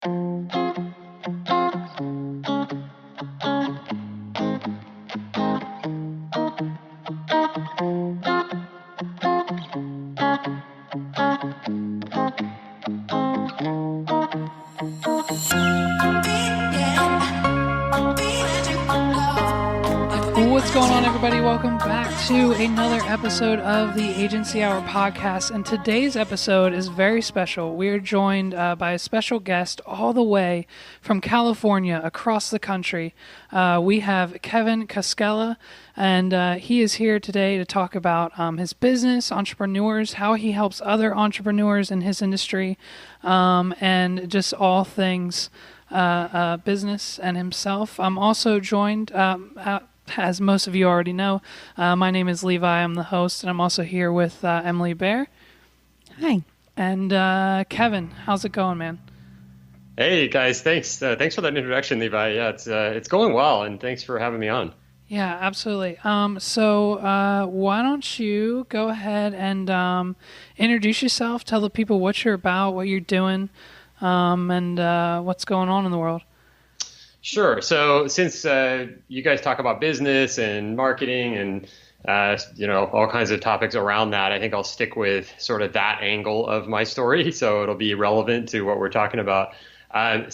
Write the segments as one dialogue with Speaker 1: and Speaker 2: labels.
Speaker 1: What's going on, everybody? Welcome back to another episode of the Agency Hour podcast. And today's episode is very special. We are joined by a special guest all the way from California across the country. We have Kevin Koskella, and he is here today to talk about his business, entrepreneurs, how he helps other entrepreneurs in his industry, and just all things business and himself. I'm also joined, as most of you already know, my name is Levi. I'm the host, and I'm also here with Emily Bear.
Speaker 2: Hi.
Speaker 1: And Kevin, how's it going, man?
Speaker 3: Hey guys, thanks for that introduction, Levi. Yeah, it's going well, and thanks for having me on.
Speaker 1: Yeah, absolutely. So why don't you go ahead and introduce yourself, tell the people what you're about, what you're doing, and what's going on in the world.
Speaker 3: Sure. So since you guys talk about business and marketing and all kinds of topics around that, I think I'll stick with sort of that angle of my story, so it'll be relevant to what we're talking about. I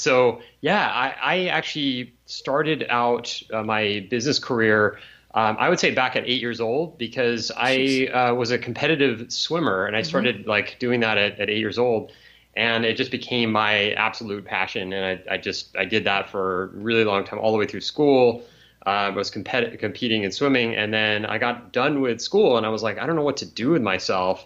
Speaker 3: actually started out my business career, I would say back at 8 years old, because I was a competitive swimmer, and I started doing that at 8 years old. And it just became my absolute passion. And I did that for a really long time, all the way through school. I was competing in swimming. And then I got done with school and I was like, I don't know what to do with myself.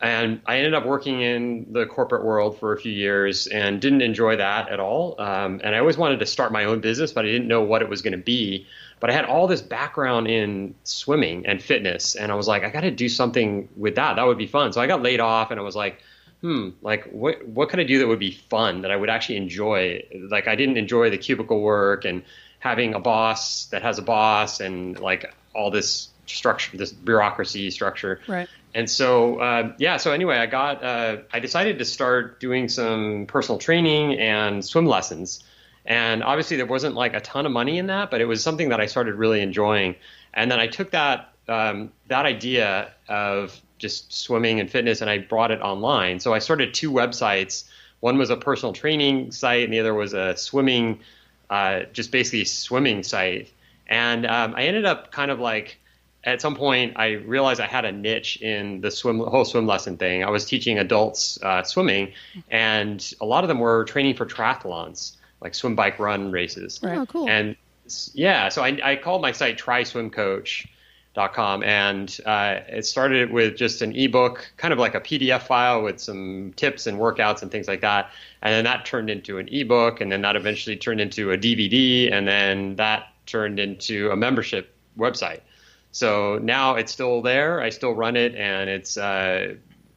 Speaker 3: And I ended up working in the corporate world for a few years and didn't enjoy that at all. And I always wanted to start my own business, but I didn't know what it was going to be. But I had all this background in swimming and fitness. And I was like, I got to do something with that. That would be fun. So I got laid off and I was like, what could I do that would be fun, that I would actually enjoy? Like, I didn't enjoy the cubicle work and having a boss that has a boss and like all this structure, this bureaucracy structure.
Speaker 1: Right.
Speaker 3: And so, anyway, I decided to start doing some personal training and swim lessons. And obviously there wasn't like a ton of money in that, but it was something that I started really enjoying. And then I took that idea of just swimming and fitness, and I brought it online. So I started two websites. One was a personal training site, and the other was a swimming, just basically swimming site. And I ended up kind of like, at some point, I realized I had a niche in the whole swim lesson thing. I was teaching adults swimming, and a lot of them were training for triathlons, like swim, bike, run races.
Speaker 2: Right. Oh, cool.
Speaker 3: And yeah, so I called my site TrySwimCoach.com, and it started with just an ebook, kind of like a PDF file with some tips and workouts and things like that. And then that turned into an ebook, and then that eventually turned into a DVD, and then that turned into a membership website. So now it's still there. I still run it, and it's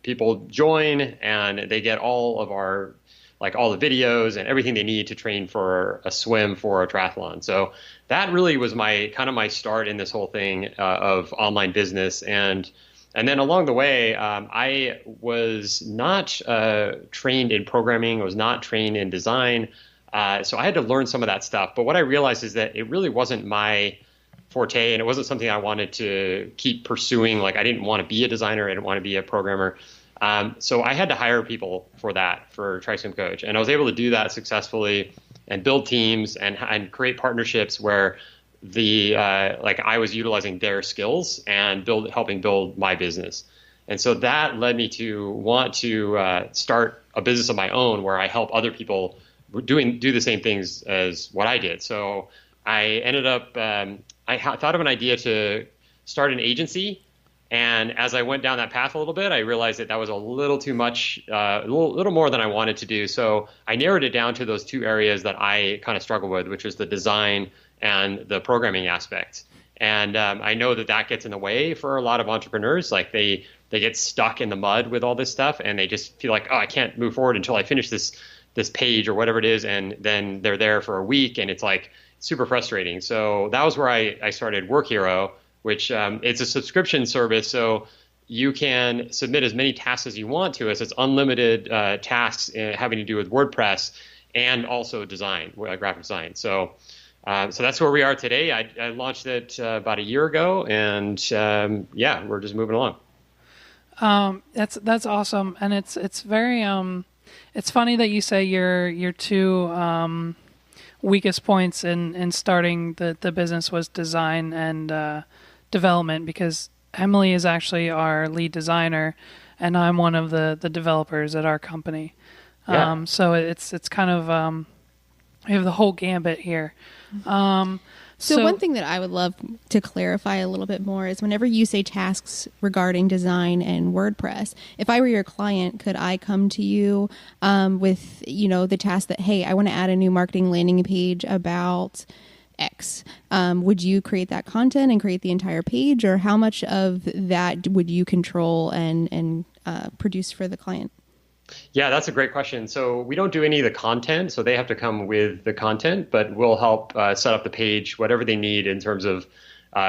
Speaker 3: people join and they get all of our, like all the videos and everything they need to train for a swim for a triathlon. So that really was my start in this whole thing of online business. And then along the way, I was not trained in programming. I was not trained in design. So I had to learn some of that stuff. But what I realized is that it really wasn't my forte, and it wasn't something I wanted to keep pursuing. Like, I didn't want to be a designer. I didn't want to be a programmer. So I had to hire people for TrySwimCoach, and I was able to do that successfully and build teams and create partnerships where I was utilizing their skills and helping build my business. And so that led me to want to start a business of my own where I help other people do the same things as what I did. So I ended up I thought of an idea to start an agency. And as I went down that path a little bit, I realized that was a little too much, a little more than I wanted to do. So I narrowed it down to those two areas that I kind of struggle with, which was the design and the programming aspect. And I know that gets in the way for a lot of entrepreneurs. Like they get stuck in the mud with all this stuff, and they just feel like, oh, I can't move forward until I finish this page or whatever it is. And then they're there for a week, and it's like super frustrating. So that was where I started Work Hero, which it's a subscription service. So you can submit as many tasks as you want to us. It's unlimited tasks having to do with WordPress. and also design, graphic design. So that's where we are today. I launched it about a year ago, and we're just moving along.
Speaker 1: That's awesome, and it's very it's funny that you say your two weakest points in starting the business was design and development, because Emily is actually our lead designer, and I'm one of the developers at our company.
Speaker 3: Yeah.
Speaker 1: So it's kind of we have the whole gambit here.
Speaker 2: So one thing that I would love to clarify a little bit more is whenever you say tasks regarding design and WordPress, if I were your client, could I come to you with, the task that, hey, I want to add a new marketing landing page about X? Would you create that content and create the entire page, or how much of that would you control and produce for the client?
Speaker 3: Yeah, that's a great question. So we don't do any of the content, so they have to come with the content, but we'll help set up the page, whatever they need in terms of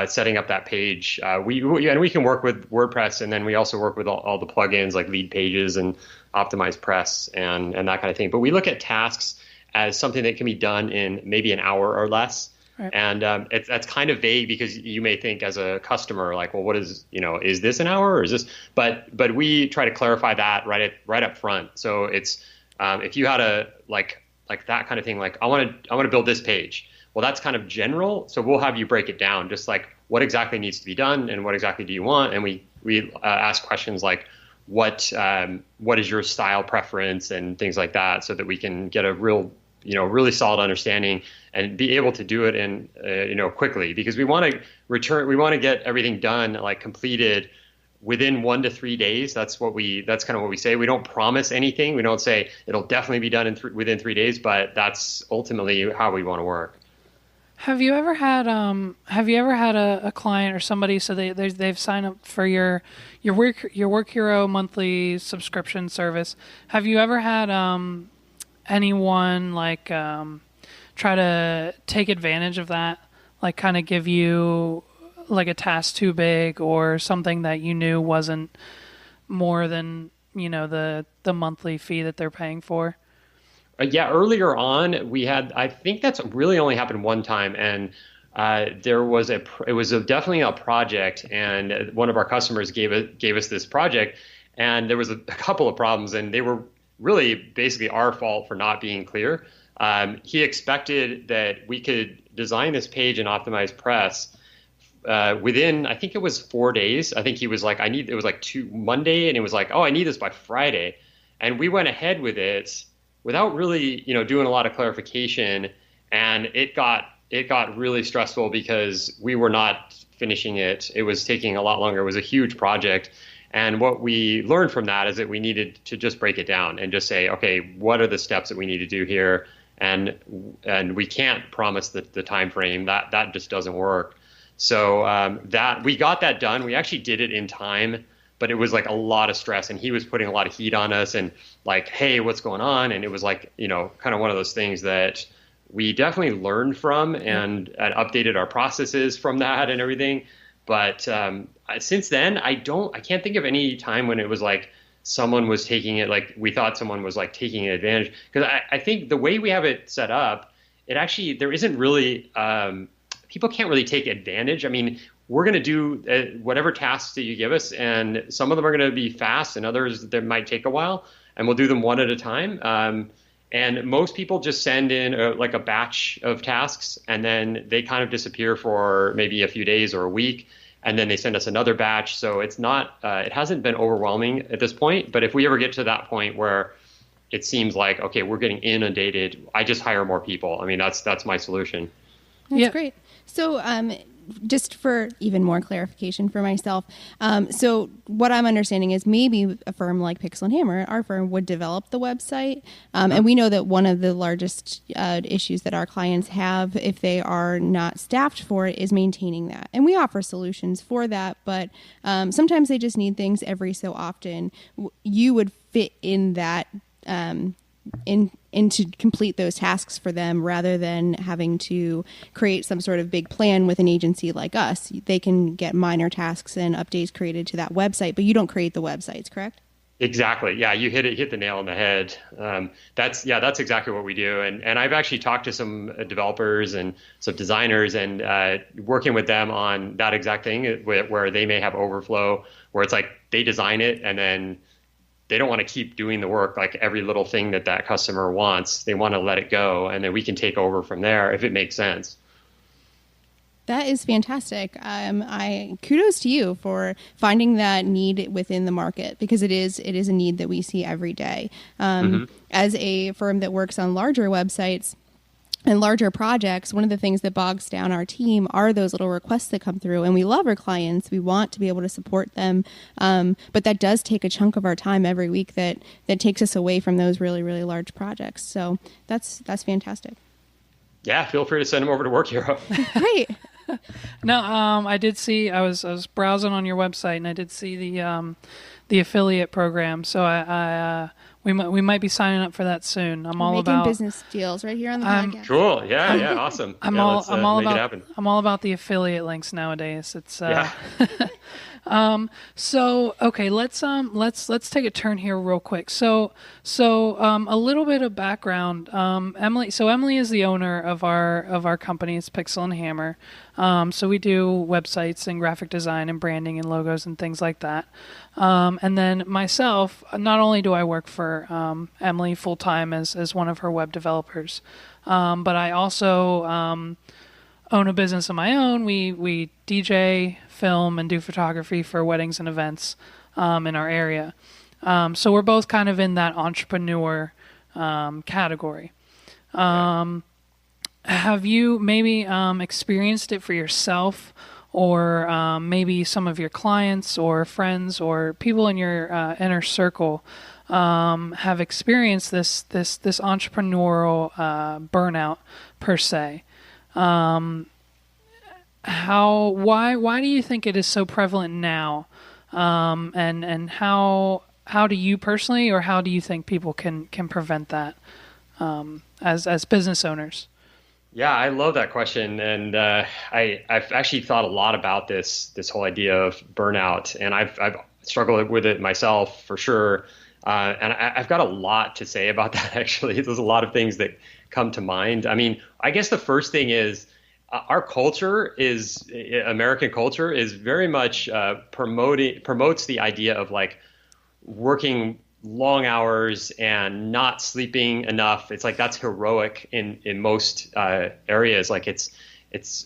Speaker 3: setting up that page. And we can work with WordPress, and then we also work with all the plugins like Lead Pages and Optimize Press and that kind of thing. But we look at tasks as something that can be done in maybe an hour or less. Right. And that's kind of vague, because you may think as a customer, like, well, what is this an hour or is this? But we try to clarify that right up front. So it's if you had a like that kind of thing, like I want to build this page. Well, that's kind of general. So we'll have you break it down, just like what exactly needs to be done and what exactly do you want. And we ask questions like what is your style preference and things like that, so that we can get a really solid understanding and be able to do it in quickly, because we want to get everything done, like completed within 1 to 3 days. That's kind of what we say. We don't promise anything. We don't say it'll definitely be done within 3 days, but that's ultimately how we want to work.
Speaker 1: Have you ever had a client or somebody, so they've signed up for your Work Hero monthly subscription service? Have you ever had anyone try to take advantage of that, like kind of give you like a task too big or something that you knew wasn't more than the monthly fee that they're paying for?
Speaker 3: Earlier on we had, I think that's really only happened one time, and it was definitely a project, and one of our customers gave us this project, and there was a couple of problems, and they were really basically our fault for not being clear. He expected that we could design this page in Optimize Press within, I think it was 4 days. I think he was like, it was like Monday, and it was like, oh, I need this by Friday. And we went ahead with it without really, doing a lot of clarification. And it got really stressful because we were not finishing it. It was taking a lot longer. It was a huge project. And what we learned from that is that we needed to just break it down and just say, okay, what are the steps that we need to do here? And we can't promise the time frame. That just doesn't work. So that we got that done. We actually did it in time, but it was like a lot of stress, and he was putting a lot of heat on us and like, hey, what's going on? And it was like, kind of one of those things that we definitely learned from and updated our processes from that and everything. But since then, I can't think of any time when it was like someone was taking it, like we thought someone was like taking advantage. Because I think the way we have it set up, there isn't really, people can't really take advantage. I mean, we're going to do whatever tasks that you give us, and some of them are going to be fast, and others that might take a while, and we'll do them one at a time. And most people just send in like a batch of tasks, and then they kind of disappear for maybe a few days or a week, and then they send us another batch. So it's not, it hasn't been overwhelming at this point. But if we ever get to that point where it seems like, okay, we're getting inundated, I just hire more people. I mean, that's my solution.
Speaker 2: That's great. So just for even more clarification for myself, so what I'm understanding is maybe a firm like Pixel and Hammer, our firm, would develop the website. And we know that one of the largest issues that our clients have if they are not staffed for it is maintaining that. And we offer solutions for that, but sometimes they just need things every so often. You would fit in that in to complete those tasks for them, rather than having to create some sort of big plan with an agency like us. They can get minor tasks and updates created to that website, but you don't create the websites, correct?
Speaker 3: Exactly. Yeah, you hit the nail on the head. That's exactly what we do. And I've actually talked to some developers and some designers and working with them on that exact thing where they may have overflow, where it's like they design it and then they don't want to keep doing the work, like every little thing that customer wants. They want to let it go, and then we can take over from there if it makes sense.
Speaker 2: That is fantastic. I kudos to you for finding that need within the market, because it is a need that we see every day. As a firm that works on larger websites and larger projects, one of the things that bogs down our team are those little requests that come through, and we love our clients. We want to be able to support them, but that does take a chunk of our time every week that takes us away from those really, really large projects. So that's fantastic.
Speaker 3: Yeah, feel free to send them over to Work Hero.
Speaker 2: Great.
Speaker 1: No, I did see. I was browsing on your website, and I did see the affiliate program. So we might be signing up for that soon. I'm all
Speaker 2: making
Speaker 1: about
Speaker 2: business deals right here on the podcast.
Speaker 3: Cool. Yeah. Awesome.
Speaker 1: I'm all about the affiliate links nowadays. It's So okay, let's take a turn here real quick. So a little bit of background. Emily. So Emily is the owner of our company. It's Pixel and Hammer. So we do websites and graphic design and branding and logos and things like that. And then myself, not only do I work for Emily full time as one of her web developers, but I also own a business of my own. We DJ, film, and do photography for weddings and events in our area. So we're both kind of in that entrepreneur category. Have you maybe experienced it for yourself, or maybe some of your clients or friends or people in your inner circle have experienced this entrepreneurial burnout per se? Why do you think it is so prevalent now? And how do you personally, or how do you think people can prevent that as business owners?
Speaker 3: Yeah, I love that question, and I've actually thought a lot about this whole idea of burnout, and I've struggled with it myself for sure, and I've got a lot to say about that. Actually, there's a lot of things that come to mind. I mean, I guess the first thing is our American culture is very much promotes the idea of like working long hours and not sleeping enough. It's like that's heroic in most areas. Like it's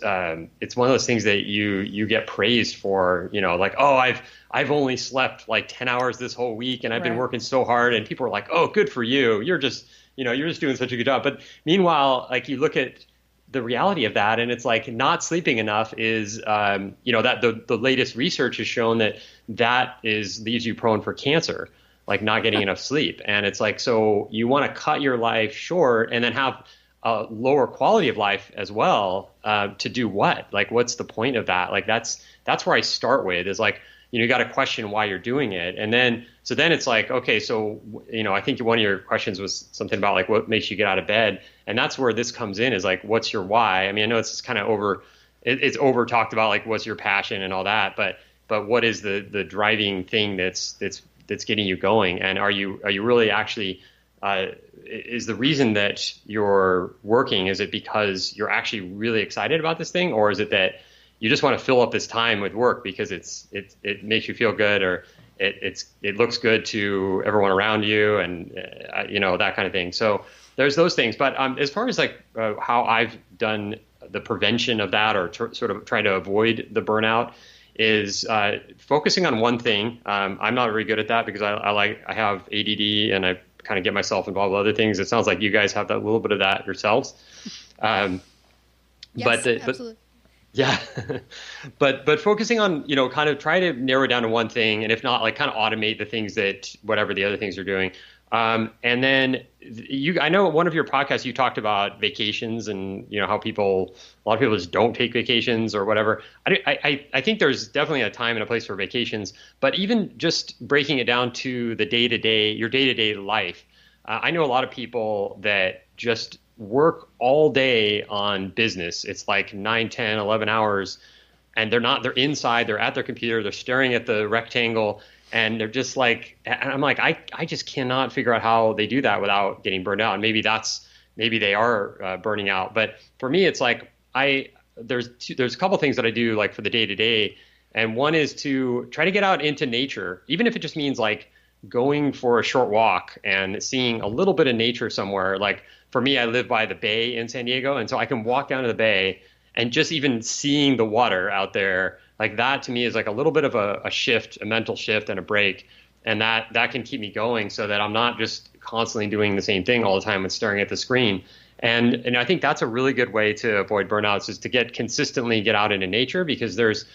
Speaker 3: one of those things that you get praised for. You know, like, oh, I've only slept like 10 hours this whole week, and I've been working so hard. And people are like, oh, good for you. You're just doing such a good job. But meanwhile, like you look at the reality of that, and it's like not sleeping enough is, that the latest research has shown that leaves you prone for cancer, like not getting enough sleep. And it's like, so you want to cut your life short and then have a lower quality of life as well, to do what? Like, what's the point of that? Like, that's where I start with is like, you got to question why you're doing it. And then it's like, okay, so, I think one of your questions was something about like, what makes you get out of bed? And that's where this comes in is like, what's your why? I mean, I know it's kind of it's over talked about, like, what's your passion and all that, but what is the driving thing that's getting you going? And are you really actually, is the reason that you're working, is it because you're actually really excited about this thing? Or is it that you just want to fill up this time with work because it makes you feel good, or it looks good to everyone around you, and that kind of thing. So there's those things. But as far as like how I've done the prevention of that, or sort of trying to avoid the burnout, is focusing on one thing. I'm not very good at that because I have ADD and I kind of get myself involved with other things. It sounds like you guys have that little bit of that yourselves.
Speaker 2: Yes, absolutely.
Speaker 3: Yeah. but focusing on, kind of try to narrow down to one thing, and if not, like kind of automate the things that whatever the other things are doing. And then I know one of your podcasts, you talked about vacations and, how a lot of people just don't take vacations or whatever. I think there's definitely a time and a place for vacations, but even just breaking it down to your day-to-day life. I know a lot of people that just work all day on business. It's like 9, 10, 11 hours, and they're inside, they're at their computer, they're staring at the rectangle, and they're just like, and I'm like, I just cannot figure out how they do that without getting burned out. And maybe they are burning out. But for me, it's like there's a couple things that I do like for the day to day. And one is to try to get out into nature, even if it just means like going for a short walk and seeing a little bit of nature somewhere. Like for me, I live by the bay in San Diego. And so I can walk down to the bay and just even seeing the water out there, like that to me is like a little bit of a shift, a mental shift and a break. And that can keep me going so that I'm not just constantly doing the same thing all the time and staring at the screen. And I think that's a really good way to avoid burnouts, is to consistently get out into nature, because there's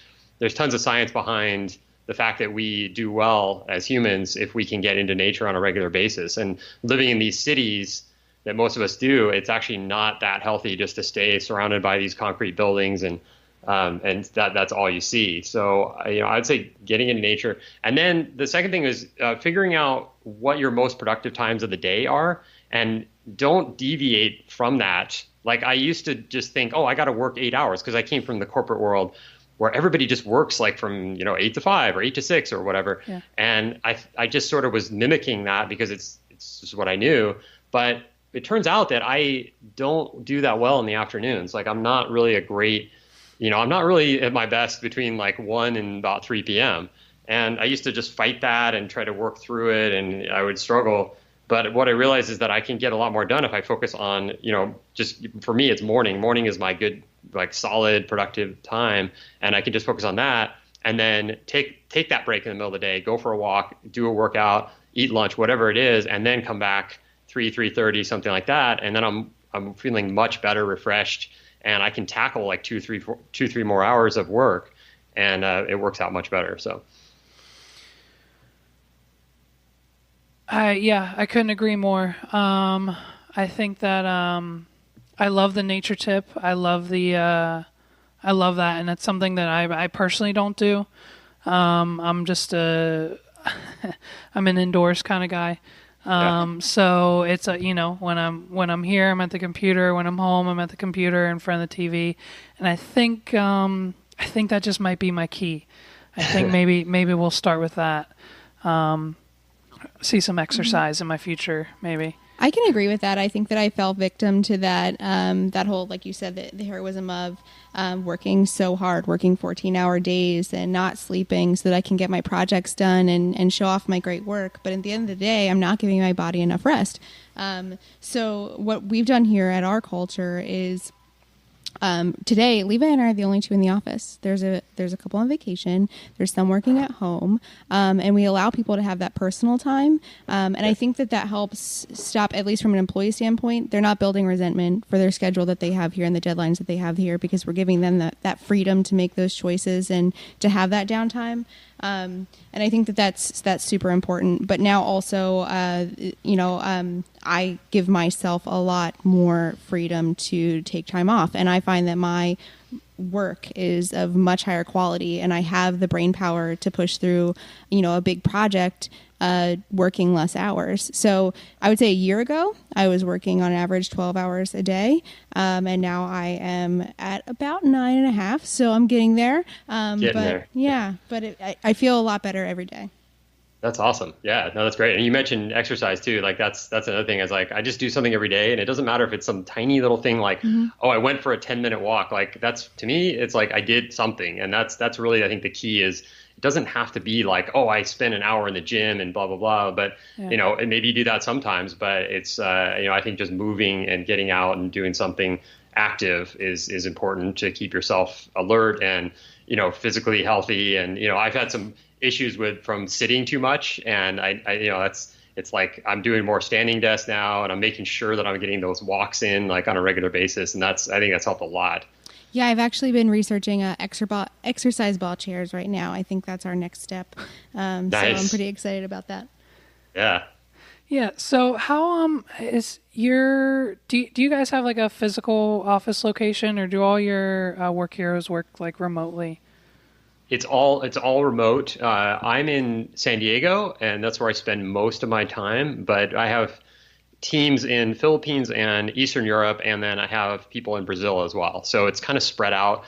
Speaker 3: tons of science behind the fact that we do well as humans if we can get into nature on a regular basis. And living in these cities that most of us do, it's actually not that healthy just to stay surrounded by these concrete buildings and that's all you see. So, I'd say getting into nature. And then the second thing is figuring out what your most productive times of the day are, and don't deviate from that. Like I used to just think, I got to work 8 hours, because I came from the corporate world where everybody just works like from 8 to 5 or 8 to 6 or whatever. Yeah. And I just sort of was mimicking that because it's just what I knew. But it turns out that I don't do that well in the afternoons. Like I'm not really I'm not really at my best between like 1 and about 3 p.m. And I used to just fight that and try to work through it, and I would struggle. But what I realized is that I can get a lot more done if I focus on, just for me, it's morning. Morning is my good, like solid, productive time. And I can just focus on that, and then take that break in the middle of the day, go for a walk, do a workout, eat lunch, whatever it is, and then come back 3:30, something like that. And then I'm feeling much better, refreshed, and I can tackle like 2-3 more hours of work, and it works out much better. So.
Speaker 1: I couldn't agree more. I think that I love the nature tip. I love that, and it's something that I personally don't do. I'm just I'm an indoors kind of guy. So it's when I'm here, I'm at the computer. When I'm home, I'm at the computer in front of the TV. And I think that just might be my key. I think maybe we'll start with that. See some exercise in my future, maybe.
Speaker 2: I can agree with that. I think that I fell victim to that, that whole, like you said, the heroism of working so hard, working 14-hour days and not sleeping so that I can get my projects done and show off my great work. But at the end of the day, I'm not giving my body enough rest. So what we've done here at our culture is today, Levi and I are the only two in the office. There's a couple on vacation. There's some working at home, and we allow people to have that personal time. And I think that helps stop, at least from an employee standpoint. They're not building resentment for their schedule that they have here and the deadlines that they have here, because we're giving them that freedom to make those choices and to have that downtime. And I think that's super important. But now also, I give myself a lot more freedom to take time off. And I find that my work is of much higher quality, and I have the brain power to push through, a big project, working less hours. So I would say a year ago, I was working on average 12 hours a day. And now I am at about 9.5. So I'm getting there.
Speaker 3: There.
Speaker 2: Yeah, but I feel a lot better every day.
Speaker 3: That's awesome. Yeah, no, that's great. And you mentioned exercise too. Like that's another thing, is like, I just do something every day, and it doesn't matter if it's some tiny little thing like, I went for a 10-minute walk. Like that's, to me, it's like I did something. And that's really, I think the key is, it doesn't have to be like, I spent an hour in the gym and blah, blah, blah. But, and maybe you do that sometimes, but it's, I think just moving and getting out and doing something active is important to keep yourself alert and, physically healthy. And, I've had some issues from sitting too much, and it's like I'm doing more standing desks now, and I'm making sure that I'm getting those walks in like on a regular basis. And I think that's helped a lot.
Speaker 2: Yeah, I've actually been researching exercise ball chairs right now. I think that's our next step.
Speaker 3: Nice.
Speaker 2: So I'm pretty excited about that.
Speaker 3: Yeah.
Speaker 1: Yeah. So how is do you guys have like a physical office location, or do all your work heroes work like remotely?
Speaker 3: It's all remote. I'm in San Diego, and that's where I spend most of my time. But I have teams in Philippines and Eastern Europe, and then I have people in Brazil as well. So it's kind of spread out.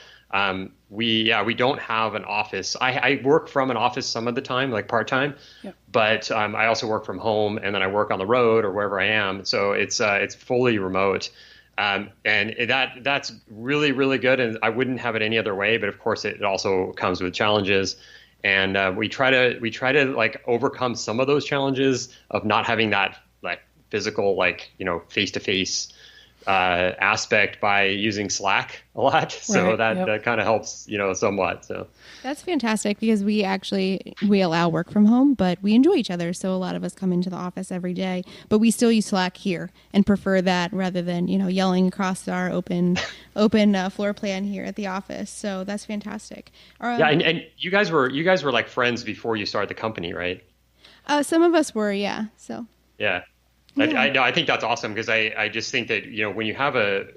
Speaker 3: We don't have an office. I work from an office some of the time, like part-time,
Speaker 1: Yep.
Speaker 3: but I also work from home, and then I work on the road or wherever I am. So it's fully remote. And that's really, really good. And I wouldn't have it any other way. But of course, it also comes with challenges. And we try to like overcome some of those challenges of not having that like physical, like, face-to-face aspect by using Slack a lot. So
Speaker 1: Right, yep.
Speaker 3: that kind of helps, somewhat. So
Speaker 2: That's fantastic because we allow work from home, but we enjoy each other. So a lot of us come into the office every day, but we still use Slack here and prefer that rather than, yelling across our open floor plan here at the office. So that's fantastic.
Speaker 3: yeah, and you guys were like friends before you started the company, right?
Speaker 2: Some of us were, yeah. So
Speaker 3: Yeah.
Speaker 2: Yeah.
Speaker 3: I think that's awesome because I just think that,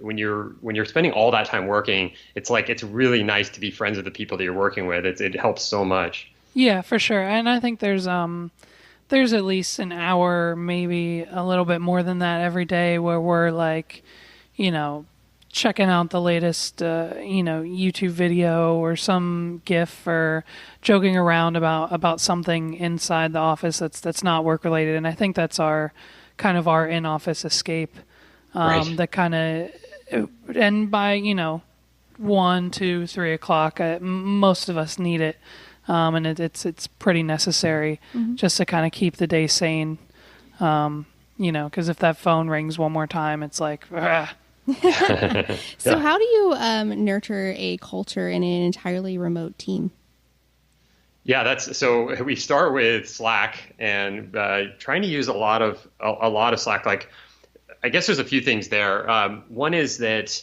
Speaker 3: when you're spending all that time working, it's like, it's really nice to be friends with the people that you're working with. It helps so much.
Speaker 1: Yeah, for sure. And I think there's at least an hour, maybe a little bit more than that every day where we're like, checking out the latest, YouTube video or some GIF or joking around about something inside the office that's not work related. And I think that's our in-office escape.
Speaker 3: Right.
Speaker 1: That kind of, and by 1, 2, 3 o'clock, most of us need it. And it's pretty necessary just to kind of keep the day sane. Because if that phone rings one more time, it's like, ah.
Speaker 2: So how do you nurture a culture in an entirely remote team?
Speaker 3: Yeah, so we start with Slack and trying to use a lot of Slack. Like, I guess there's a few things there. One is that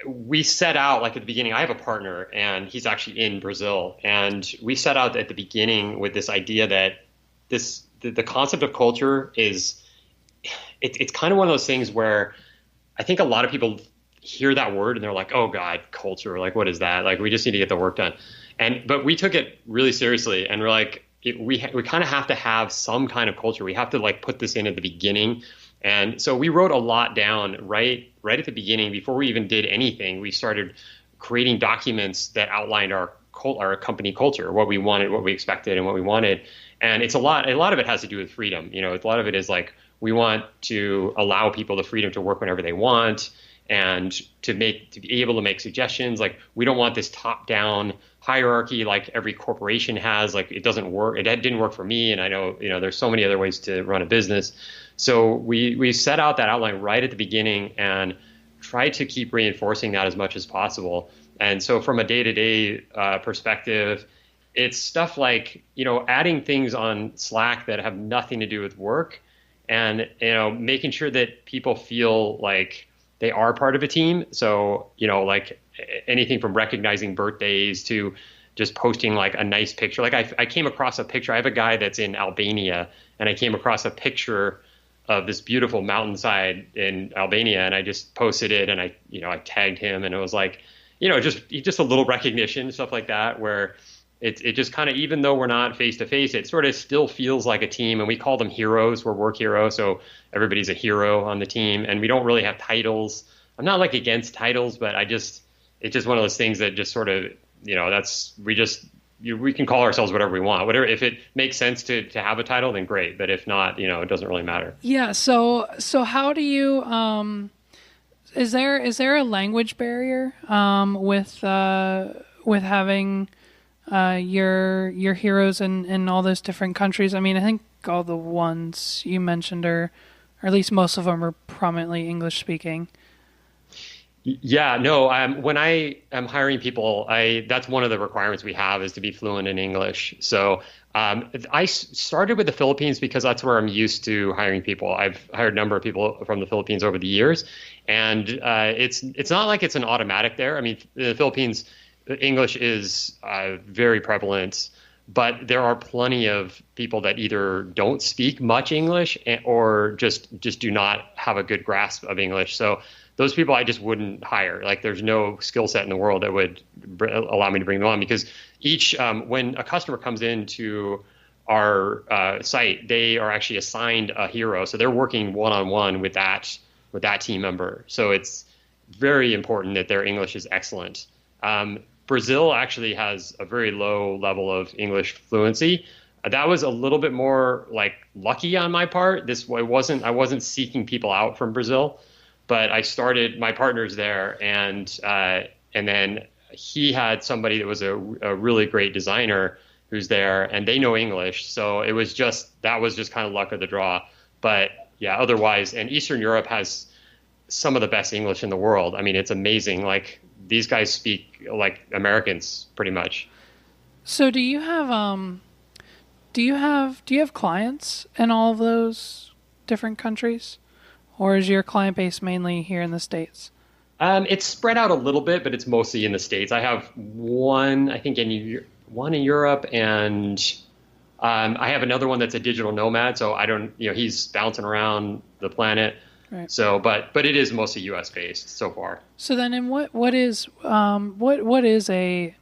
Speaker 3: we set out, like, at the beginning. I have a partner, and he's actually in Brazil, and we set out at the beginning with this idea that the concept of culture is it's kind of one of those things where I think a lot of people hear that word and they're like, oh God, culture, like, what is that? Like, we just need to get the work done. But we took it really seriously, and we're like, we kind of have to have some kind of culture. We have to, like, put this in at the beginning. And so we wrote a lot down right at the beginning. Before we even did anything, we started creating documents that outlined our company culture, what we wanted, what we expected, and what we wanted. And it's a lot of it has to do with freedom. A lot of it is like, we want to allow people the freedom to work whenever they want, and to be able to make suggestions. Like, we don't want this top-down hierarchy like every corporation has. Like, it doesn't work. It didn't work for me, and I know, there's so many other ways to run a business. So we set out that outline right at the beginning and try to keep reinforcing that as much as possible. And so from a day-to-day perspective, it's stuff like, adding things on Slack that have nothing to do with work, and, making sure that people feel like they are part of a team. So, like, anything from recognizing birthdays to just posting like a nice picture. Like, I came across a picture. I have a guy that's in Albania, and I came across a picture of this beautiful mountainside in Albania, and I just posted it, and I tagged him, and it was like, just a little recognition, stuff like that, where it just kind of, even though we're not face to face, it sort of still feels like a team. And we call them heroes. We're work heroes, so everybody's a hero on the team, and we don't really have titles. I'm not like against titles, but it's just one of those things that just sort of, we can call ourselves whatever we want. Whatever, if it makes sense to have a title, then great. But if not, it doesn't really matter.
Speaker 1: Yeah. So how do you, is there a language barrier, with having, your heroes in all those different countries? I mean, I think all the ones you mentioned or at least most of them are prominently English speaking.
Speaker 3: Yeah, no, when I am hiring people, that's one of the requirements we have, is to be fluent in English. So I started with the Philippines because that's where I'm used to hiring people. I've hired a number of people from the Philippines over the years, and it's not like it's an automatic there. I mean, in the Philippines, English is very prevalent, but there are plenty of people that either don't speak much English or just do not have a good grasp of English. So those people I just wouldn't hire. Like, there's no skill set in the world that would allow me to bring them on, because when a customer comes into our site, they are actually assigned a hero. So they're working one-on-one with that team member. So it's very important that their English is excellent. Brazil actually has a very low level of English fluency. That was a little bit more like lucky on my part. I wasn't seeking people out from Brazil, but I started my partner's there, and then he had somebody that was a really great designer who's there, and they know English. So that was just kind of luck of the draw. But yeah, otherwise, and Eastern Europe has some of the best English in the world. I mean, it's amazing. Like these guys speak like Americans pretty much.
Speaker 1: So do you have clients in all of those different countries, or is your client base mainly here in the States?
Speaker 3: It's spread out a little bit, but it's mostly in the States. I have one, I think, one in Europe, and I have another one that's a digital nomad. So I don't, he's bouncing around the planet.
Speaker 1: Right.
Speaker 3: So, but it is mostly U.S. based so far.
Speaker 1: So then, what is a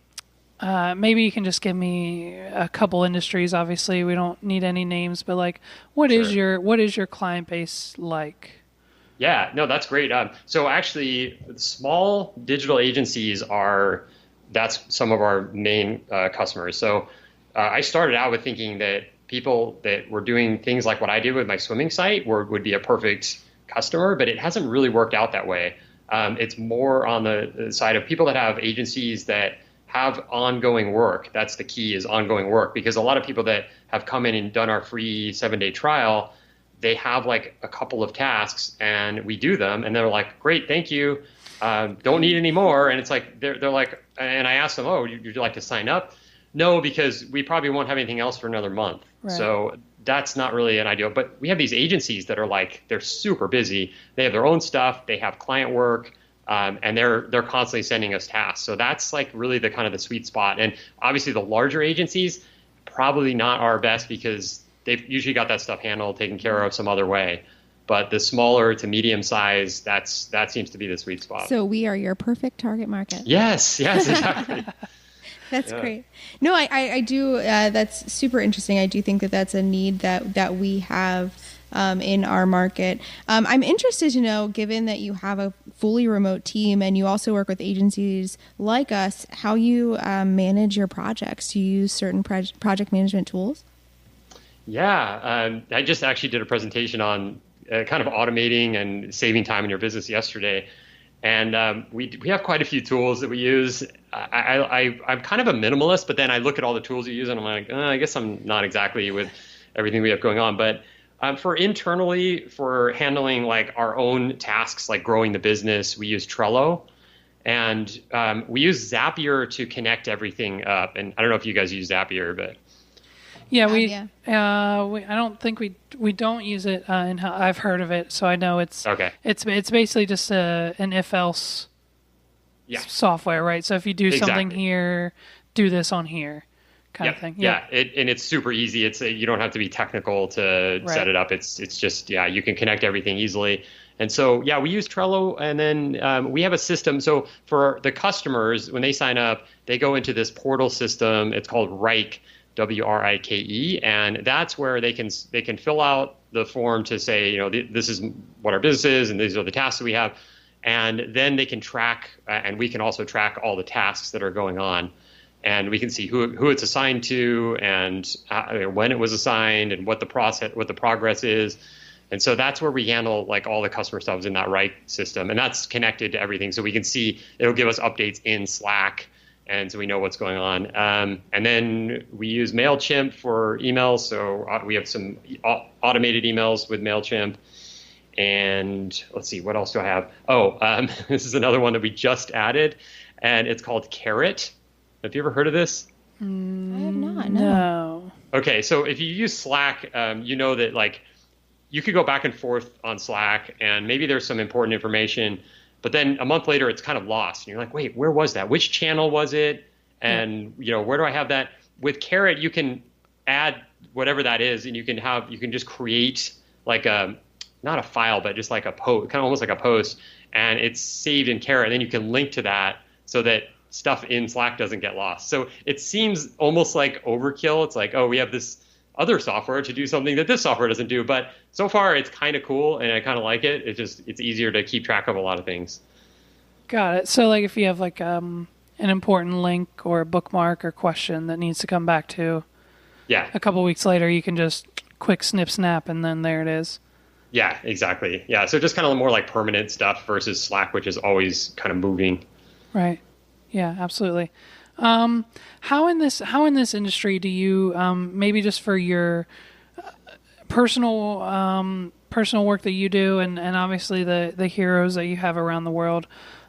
Speaker 1: maybe you can just give me a couple industries. Obviously, we don't need any names, but like, what is your client base like?
Speaker 3: Yeah, no, that's great. So actually, small digital agencies that's some of our main customers. So I started out with thinking that people that were doing things like what I did with my swimming site would be a perfect customer, but it hasn't really worked out that way. It's more on the side of people that have agencies that have ongoing work. That's the key, is ongoing work, because a lot of people that have come in and done our free 7-day trial, they have like a couple of tasks and we do them and they're like, great, thank you. Don't need any more. And it's like, they're like, and I asked them, oh, would you like to sign up? No, because we probably won't have anything else for another month. Right. So that's not really an ideal, but we have these agencies that are like, they're super busy. They have their own stuff. They have client work. And they're constantly sending us tasks. So that's like really the kind of the sweet spot. And obviously the larger agencies, probably not our best, because they've usually got that stuff handled, taken care of some other way. But the smaller to medium size, that seems to be the sweet spot.
Speaker 2: So we are your perfect target market.
Speaker 3: Yes, exactly.
Speaker 2: That's great. No, I do. That's super interesting. I do think that that's a need that we have in our market. I'm interested to know, given that you have a fully remote team and you also work with agencies like us, how you manage your projects. Do you use certain project management tools?
Speaker 3: Yeah, I just actually did a presentation on kind of automating and saving time in your business yesterday. And we have quite a few tools that we use. I'm kind of a minimalist, but then I look at all the tools you use and I'm like, I guess I'm not exactly with everything we have going on. But for internally, for handling like our own tasks, like growing the business, we use Trello. And we use Zapier to connect everything up. And I don't know if you guys use Zapier, but...
Speaker 1: Yeah, I don't think we don't use it, and I've heard of it, so I know it's okay. It's basically just an if-else software, right? So if you do something here, do this on here, kind of thing.
Speaker 3: Yeah, and it's super easy. You don't have to be technical to set it up. It's just you can connect everything easily. And so we use Trello, and then we have a system. So for the customers, when they sign up, they go into this portal system. It's called Rike. WRIKE, and that's where they can fill out the form to say, this is what our business is, and these are the tasks that we have, and then they can track, and we can also track all the tasks that are going on, and we can see who it's assigned to, and when it was assigned, and what the progress is, and so that's where we handle like all the customer stuff is in that Rike system, and that's connected to everything, so we can see it'll give us updates in Slack. And so we know what's going on. And then we use MailChimp for emails. So we have some automated emails with MailChimp. And let's see, what else do I have? This is another one that we just added, and it's called Carrot. Have you ever heard of this?
Speaker 2: I have not, no.
Speaker 3: Okay, so if you use Slack, you know that like you could go back and forth on Slack, and maybe there's some important information, but then a month later, it's kind of lost. And you're like, wait, where was that? Which channel was it? And where do I have that? With Carrot, you can add whatever that is, and you can just create like not a file, but just like a post, kind of almost like a post, and it's saved in Carrot. And then you can link to that so that stuff in Slack doesn't get lost. So it seems almost like overkill. It's like, we have this other software to do something that this software doesn't do. But so far, it's kind of cool, and I kind of like it. It's easier to keep track of a lot of things.
Speaker 1: Got it. So like if you have like an important link or a bookmark or question that needs to come back to.
Speaker 3: Yeah.
Speaker 1: A couple weeks later, you can just quick snap, and then there it is.
Speaker 3: Yeah, exactly. Yeah, so just kind of more like permanent stuff versus Slack, which is always kind of moving.
Speaker 1: Right. Yeah, absolutely. How in this industry do you maybe just for your personal work that you do, and obviously the heroes that you have around the world,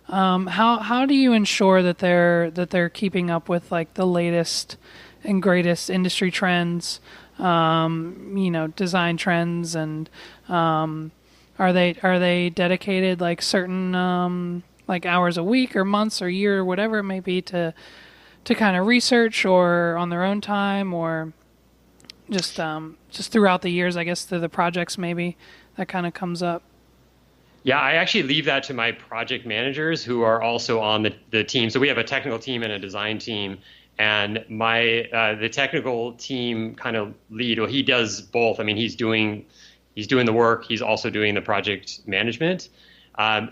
Speaker 1: how do you ensure that they're keeping up with like the latest and greatest industry trends, design trends, and are they dedicated like certain like hours a week or months or year or whatever it may be to kind of research, or on their own time, or just throughout the years, I guess, through the projects maybe that kind of comes up?
Speaker 3: Yeah, I actually leave that to my project managers who are also on the team. So we have a technical team and a design team, and the technical team kind of lead. Well, he does both. I mean, he's doing the work. He's also doing the project management.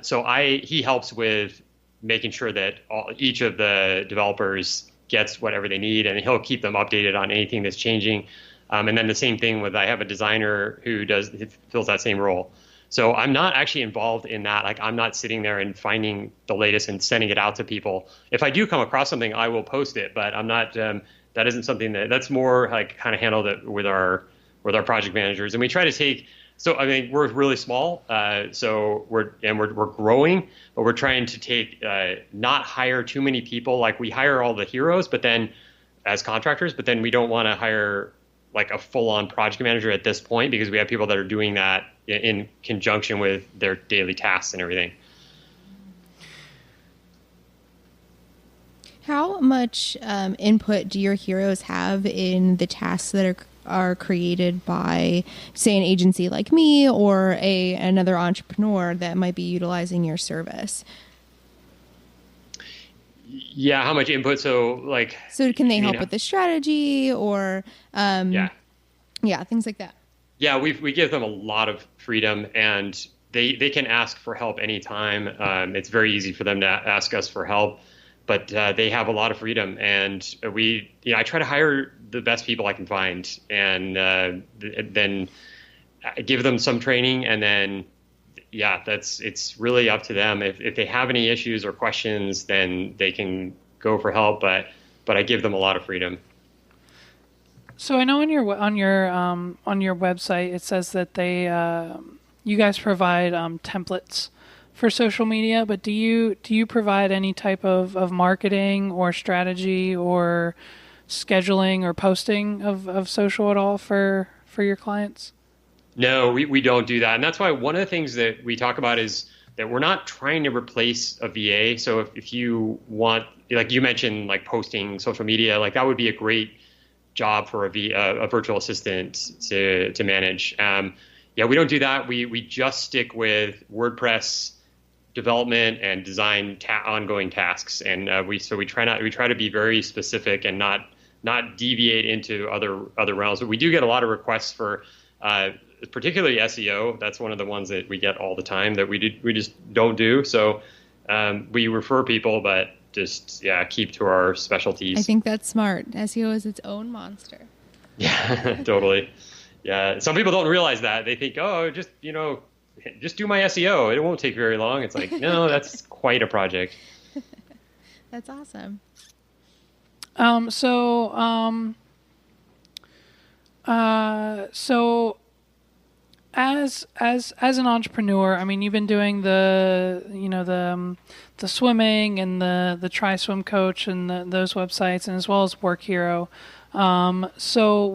Speaker 3: So he helps with making sure that each of the developers gets whatever they need, and he'll keep them updated on anything that's changing. And then the same thing with, I have a designer who fills that same role. So I'm not actually involved in that. Like, I'm not sitting there and finding the latest and sending it out to people. If I do come across something, I will post it, but I'm not, that isn't something that's more like kind of handled with our project managers. And we try to take, so I mean, we're really small, so we're growing, but we're trying to not hire too many people. Like, we hire all the heroes, but then as contractors, but then we don't want to hire like a full-on project manager at this point, because we have people that are doing that in conjunction with their daily tasks and everything.
Speaker 2: How much input do your heroes have in the tasks that are created by, say, an agency like me or another entrepreneur that might be utilizing your service?
Speaker 3: Yeah, how much input? So
Speaker 2: can they help with the strategy or things like that?
Speaker 3: Yeah, we give them a lot of freedom, and they can ask for help anytime. It's very easy for them to ask us for help, but they have a lot of freedom, and I try to hire the best people I can find, and then give them some training, and then it's really up to them. If they have any issues or questions, then they can go for help, but I give them a lot of freedom.
Speaker 1: So I know on your website it says that you guys provide templates for social media, but do you provide any type of marketing or strategy or scheduling or posting of social at all for your clients?
Speaker 3: No, we don't do that. And that's why one of the things that we talk about is that we're not trying to replace a VA. So if you want, like you mentioned, like posting social media, like that would be a great job for a virtual assistant to manage. We don't do that. We just stick with WordPress development and design ongoing tasks. And we try to be very specific and not deviate into other realms. But we do get a lot of requests for particularly SEO. That's one of the ones that we get all the time that we just don't do. So we refer people, but just keep to our specialties.
Speaker 2: I think that's smart. SEO is its own monster.
Speaker 3: Yeah, totally. Yeah, some people don't realize that. They think, oh, just do my SEO. It won't take very long. It's like, no, that's quite a project.
Speaker 2: That's awesome.
Speaker 1: So as an entrepreneur, I mean, you've been doing the swimming and the Try Swim Coach and those websites, and as well as Work Hero. So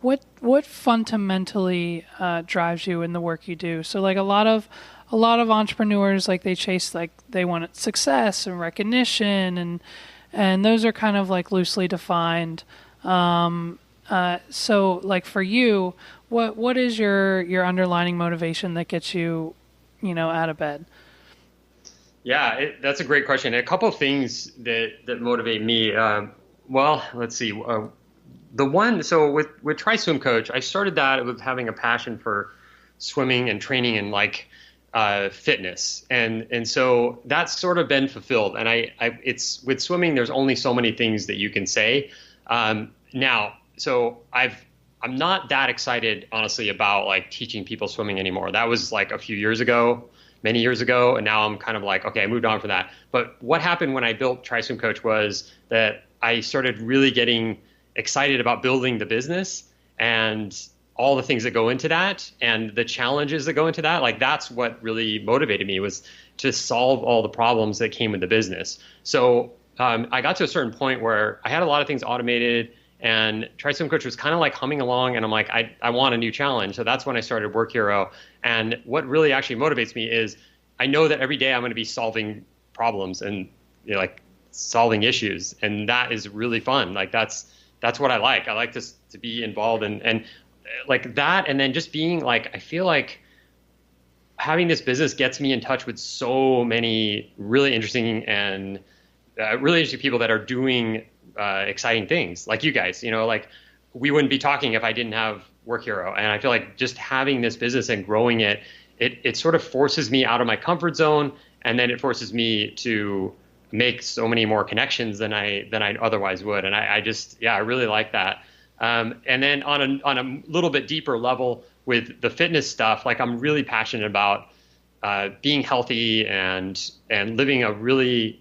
Speaker 1: what fundamentally drives you in the work you do? So like a lot of entrepreneurs, like they chase, like they want success and recognition, and those are kind of like loosely defined. So like for you, what is your underlying motivation that gets you, out of bed?
Speaker 3: Yeah, that's a great question. A couple of things that motivate me. Well, let's see. So with Try Swim Coach, I started that with having a passion for swimming and training, and like fitness, and so that's sort of been fulfilled. And it's with swimming, there's only so many things that you can say. Now, so I'm not that excited, honestly, about like teaching people swimming anymore. That was like a few years ago, many years ago, and now I'm kind of like, okay, I moved on from that. But what happened when I built Try Swim Coach was that I started really getting excited about building the business and all the things that go into that and the challenges that go into that. Like that's what really motivated me, was to solve all the problems that came with the business. So I got to a certain point where I had a lot of things automated, and Try Swim Coach was kind of like humming along, and I'm like, I want a new challenge. So that's when I started Work Hero. And what really actually motivates me is I know that every day I'm going to be solving problems and like solving issues, and that is really fun. Like that's what I like. I like to be involved and like that, and then just being like, I feel like having this business gets me in touch with so many really interesting and really interesting people that are doing exciting things, like you guys. Like we wouldn't be talking if I didn't have Work Hero, and I feel like just having this business and growing it sort of forces me out of my comfort zone, and then it forces me to make so many more connections than I otherwise would. And I really like that. And then on a little bit deeper level with the fitness stuff, like I'm really passionate about being healthy and living a really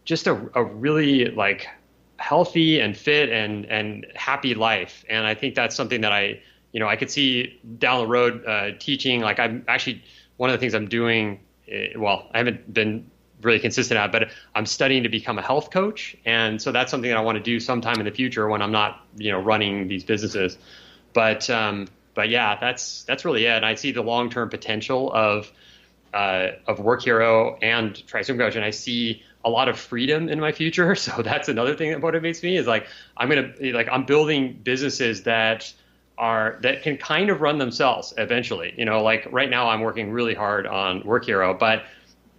Speaker 3: just a really like healthy and fit and happy life. And I think that's something that I could see down the road teaching. Like I'm actually, one of the things I'm doing, I haven't been really consistent at, but I'm studying to become a health coach. And so that's something that I want to do sometime in the future when I'm not, running these businesses. But yeah, that's really it. And I see the long-term potential of Work Hero and Try Swim Coach. And I see a lot of freedom in my future. So that's another thing that motivates me, is like, I'm building businesses that can kind of run themselves eventually. Like right now I'm working really hard on Work Hero, but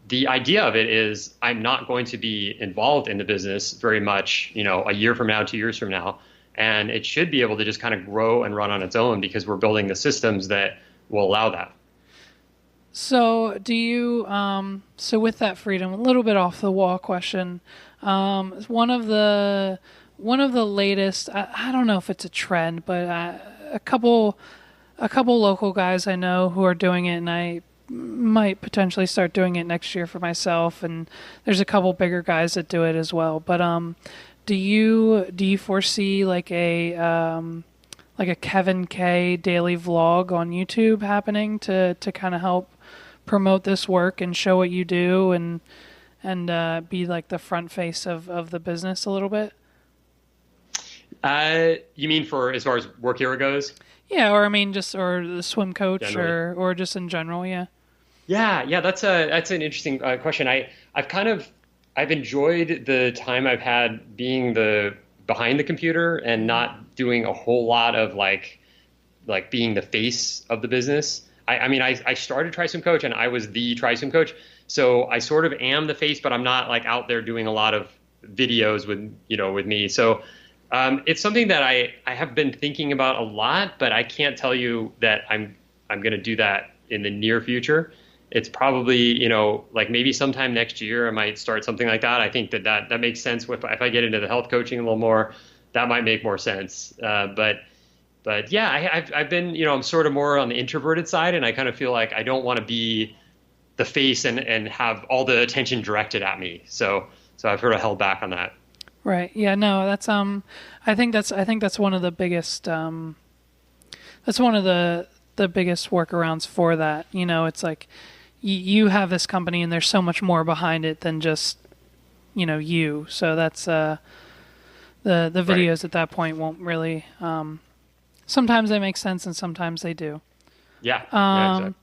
Speaker 3: the idea of it is I'm not going to be involved in the business very much, a year from now, 2 years from now. And it should be able to just kind of grow and run on its own, because we're building the systems that will allow that.
Speaker 1: So do you, so with that freedom, a little bit off the wall question, one of the latest, I don't know if it's a trend, but a couple local guys I know who are doing it, and I might potentially start doing it next year for myself, and there's a couple bigger guys that do it as well. But do you foresee like a Kevin K daily vlog on YouTube happening to kind of help promote this work and show what you do and be like the front face of the business a little bit?
Speaker 3: You mean for as far as Work Hero goes?
Speaker 1: Yeah, or I mean or the swim coach
Speaker 3: generally,
Speaker 1: or just in general, yeah.
Speaker 3: Yeah, that's an interesting question. I've enjoyed the time I've had being behind the computer and not doing a whole lot of like being the face of the business. I started Try Swim Coach and I was the Try Swim Coach, so I sort of am the face, but I'm not like out there doing a lot of videos with me. So it's something that I have been thinking about a lot, but I can't tell you that I'm going to do that in the near future. It's probably, like maybe sometime next year I might start something like that. I think that makes sense. If I get into the health coaching a little more, that might make more sense. But yeah, I've been, I'm sort of more on the introverted side, and I kind of feel like I don't want to be the face and have all the attention directed at me. So I've sort of held back on that.
Speaker 1: Right. Yeah. No. That's I think that's one of the biggest. That's one of the biggest workarounds for that. It's like you have this company, and there's so much more behind it than just you. So that's the videos
Speaker 3: right.
Speaker 1: at that point won't really. Sometimes they make sense, and sometimes they do.
Speaker 3: Yeah. Exactly.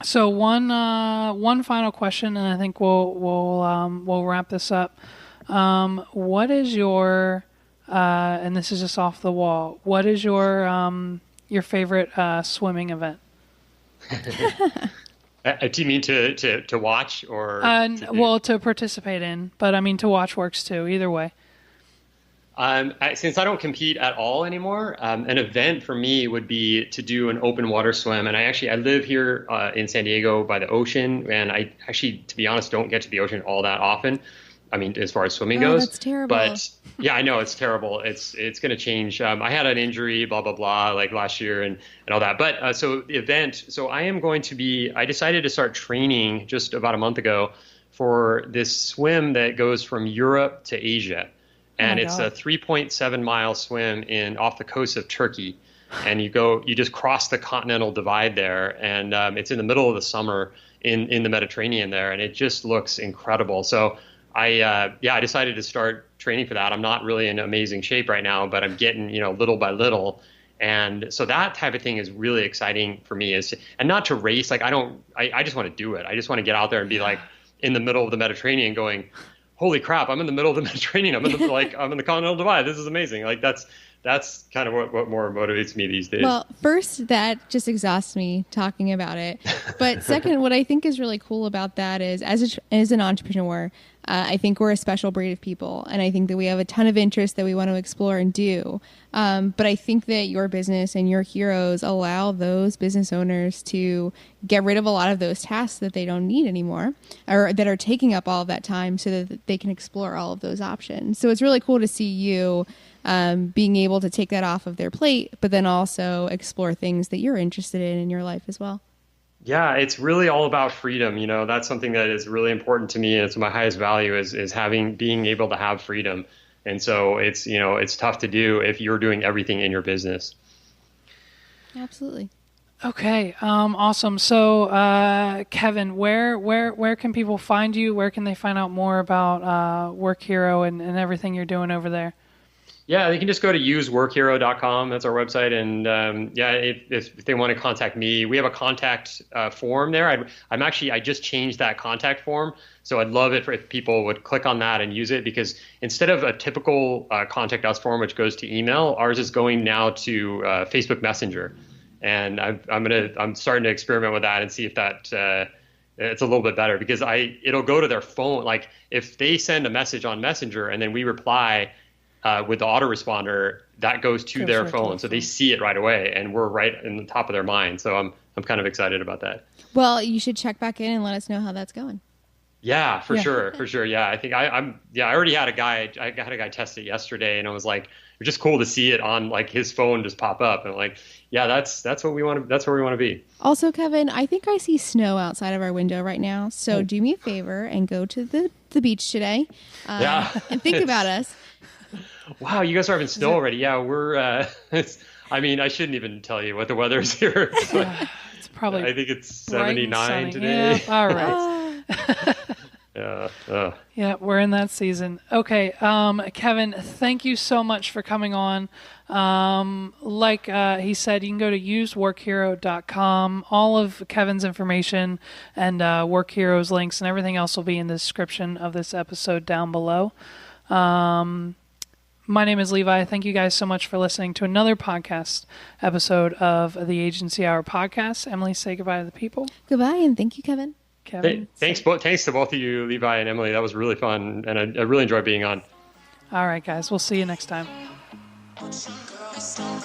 Speaker 1: So one final question, and I think we'll wrap this up. What is your and this is just off the wall, what is your favorite swimming event?
Speaker 3: Do you mean to watch or
Speaker 1: to participate in? But I mean, to watch works too. Either way.
Speaker 3: Since I don't compete at all anymore, an event for me would be to do an open water swim. And I live here in San Diego by the ocean, and I actually, to be honest, don't get to the ocean all that often. I mean, as far as swimming goes.
Speaker 2: That's terrible.
Speaker 3: But yeah, I know it's terrible. It's going to change. I had an injury, blah, blah, blah, like last year and all that. But so the event, so I decided to start training just about a month ago for this swim that goes from Europe to Asia. And it's a 3.7 mile swim off the coast of Turkey. And you just cross the continental divide there. And it's in the middle of the summer in the Mediterranean there. And it just looks incredible. So I decided to start training for that. I'm not really in amazing shape right now, but I'm getting, little by little. And so that type of thing is really exciting for me and not to race. Like I just want to do it. I just want to get out there and be like in the middle of the Mediterranean going, holy crap, I'm in the middle of the Mediterranean. I'm in the continental divide. This is amazing. Like that's kind of what more motivates me these days.
Speaker 2: Well, first, that just exhausts me talking about it. But second, what I think is really cool about that is as an entrepreneur, I think we're a special breed of people. And I think that we have a ton of interests that we want to explore and do. But I think that your business and your heroes allow those business owners to get rid of a lot of those tasks that they don't need anymore or that are taking up all of that time so that they can explore all of those options. So it's really cool to see you being able to take that off of their plate, but then also explore things that you're interested in your life as well.
Speaker 3: Yeah, it's really all about freedom. That's something that is really important to me. And it's my highest value is being able to have freedom. And so it's tough to do if you're doing everything in your business.
Speaker 2: Absolutely.
Speaker 1: Okay. Awesome. So, Kevin, where can people find you? Where can they find out more about Work Hero and everything you're doing over there?
Speaker 3: Yeah, they can just go to useworkhero.com. That's our website. And if they want to contact me, we have a contact form there. I just changed that contact form. So I'd love it if people would click on that and use it, because instead of a typical contact us form, which goes to email, ours is going now to Facebook Messenger. And I'm starting to experiment with that and see if that it's a little bit better, because it'll go to their phone. Like if they send a message on Messenger and then we reply, with the autoresponder, that goes to their phone. So they see it right away and we're right in the top of their mind. So I'm kind of excited about that.
Speaker 2: Well, you should check back in and let us know how that's going.
Speaker 3: Yeah, for sure. Yeah. I think I already had a guy test it yesterday, and it was like, it's just cool to see it on like his phone just pop up. And like, yeah, that's what we want to, that's where we want to be.
Speaker 2: Also, Kevin, I think I see snow outside of our window right now. So do me a favor and go to the beach today. And think about us.
Speaker 3: Wow, you guys are having snow already. Yeah, we're. I shouldn't even tell you what the weather is here.
Speaker 1: It's probably.
Speaker 3: I think it's 79 today.
Speaker 1: Yeah, all right. Yeah, we're in that season. Okay, Kevin, thank you so much for coming on. Like he said, you can go to useworkhero.com. All of Kevin's information and Work Hero's links and everything else will be in the description of this episode down below. My name is Levi. Thank you guys so much for listening to another podcast episode of the Agency Hour podcast. Emily, say goodbye to the people.
Speaker 2: Goodbye, and thank you, Kevin.
Speaker 1: Kevin.
Speaker 3: Thanks to both of you, Levi and Emily. That was really fun, and I really enjoyed being on.
Speaker 1: All right, guys. We'll see you next time.
Speaker 4: Girls don't